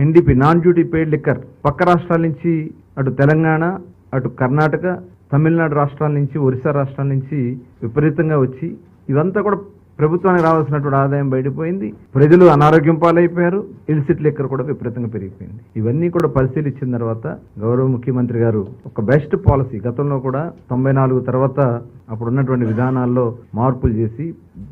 NDP non duty paid liquor పక్క రాష్ట్రాల నుంచి అటు తెలంగాణ, అటు కర్ణాటక, తమిళనాడు రాష్ట్రాల నుంచి, ఒరిస్సా రాష్ట్రాల నుంచి విపరీతంగా వచ్చి ఇదంతా కూడా ప్రభుత్వానికి రావాల్సినటువంటి ఆదాయం బయటపోయింది. ప్రజలు అనారోగ్యం పాలైపోయారు. ఇల్సిట్ లిక్కర్ కూడా విపరీతంగా పెరిగిపోయింది. ఇవన్నీ కూడా పరిశీలించిన తర్వాత గౌరవ ముఖ్యమంత్రి గారు ఒక బెస్ట్ పాలసీ, గతంలో కూడా 94 తర్వాత అప్పుడున్నటువంటి విధానాల్లో మార్పులు చేసి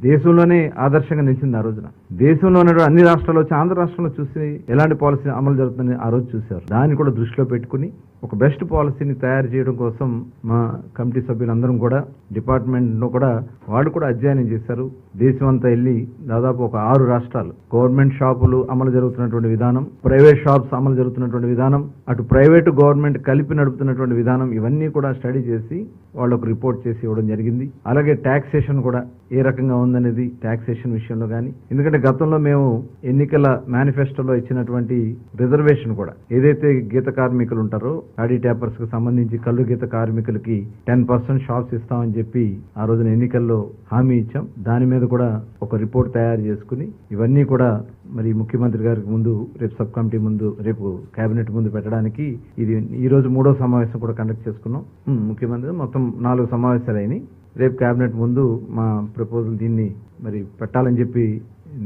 దేశంలోనే ఆదర్శంగా నిలిచింది. ఆ రోజున దేశంలో ఉన్నటువంటి అన్ని రాష్ట్రాలు వచ్చి ఆంధ్ర రాష్ట్రంలో చూసి ఎలాంటి పాలసీ అమలు జరుగుతుందని ఆ రోజు చూశారు. దాన్ని కూడా దృష్టిలో పెట్టుకుని ఒక బెస్ట్ పాలసీని తయారు చేయడం కోసం మా కమిటీ సభ్యులందరం కూడా డిపార్ట్మెంట్లో కూడా వాళ్ళు కూడా అధ్యయనం చేశారు. దేశం అంతా వెళ్ళి దాదాపు ఒక 6 రాష్ట్రాలు గవర్నమెంట్ షాపులు అమలు జరుగుతున్నటువంటి విధానం, ప్రైవేట్ షాప్స్ అమలు జరుగుతున్నటువంటి విధానం, అటు ప్రైవేటు గవర్నమెంట్ కలిపి నడుపుతున్నటువంటి విధానం, ఇవన్నీ కూడా స్టడీ చేసి వాళ్ళకు రిపోర్ట్ చేసి ఇవ్వడం జరిగింది. అలాగే ట్యాక్సేషన్ కూడా ఏ రకంగా ఉందనేది ట్యాక్సేషన్ విషయంలో కానీ, ఎందుకంటే గతంలో మేము ఎన్నికల మేనిఫెస్టోలో ఇచ్చినటువంటి రిజర్వేషన్ కూడా ఏదైతే గీత కార్మికులు ఉంటారో ఆడి ట్యాపర్స్ కు సంబంధించి కళ్ళు గీత కార్మికులకి 10% షాప్స్ ఇస్తామని చెప్పి ఆ రోజున ఎన్నికల్లో హామీ ఇచ్చాం. దాని మీద కూడా ఒక రిపోర్ట్ తయారు చేసుకుని ఇవన్నీ కూడా మరి ముఖ్యమంత్రి గారికి ముందు రేపు సబ్ కమిటీ ముందు రేపు కేబినెట్ ముందు పెట్టడానికి ఇది ఈ రోజు 3వ సమావేశం కూడా కండక్ట్ చేసుకున్నాం. ముఖ్యమంత్రి మొత్తం 4 సమావేశాలు అయినాయి. రేపు కేబినెట్ ముందు మా ప్రపోజల్ దీన్ని మరి పెట్టాలని చెప్పి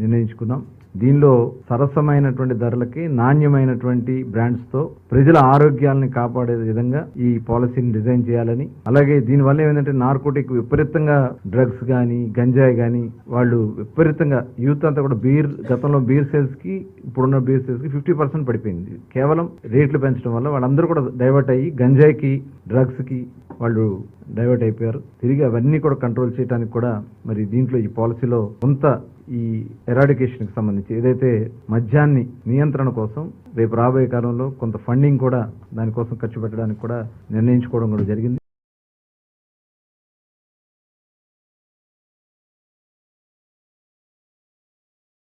నిర్ణయించుకున్నాం. దీనిలో సరసమైనటువంటి ధరలకి నాణ్యమైనటువంటి బ్రాండ్స్ తో ప్రజల ఆరోగ్యాలను కాపాడే విధంగా ఈ పాలసీని డిజైన్ చేయాలని, అలాగే దీనివల్ల ఏమైందంటే నార్కోటిక్ విపరీతంగా డ్రగ్స్ కానీ గంజాయి కానీ వాళ్ళు విపరీతంగా యూత్ అంతా కూడా గతంలో బీర్ సేల్స్ కి ఇప్పుడున్న బీర్ సేల్స్ కి 50% పడిపోయింది. కేవలం రేట్లు పెంచడం వల్ల వాళ్ళందరూ కూడా డైవర్ట్ అయ్యి గంజాయికి డ్రగ్స్ కి వాళ్ళు డైవర్ట్ అయిపోయారు. తిరిగి అవన్నీ కూడా కంట్రోల్ చేయడానికి కూడా మరి దీంట్లో ఈ పాలసీలో కొంత ఈ ఎరాడికేషన్ కి సంబంధించి ఏదైతే మద్యాన్ని నియంత్రణ కోసం రేపు రాబోయే కాలంలో కొంత ఫండింగ్ కూడా దానికోసం ఖర్చు పెట్టడానికి కూడా నిర్ణయించుకోవడం కూడా జరిగింది.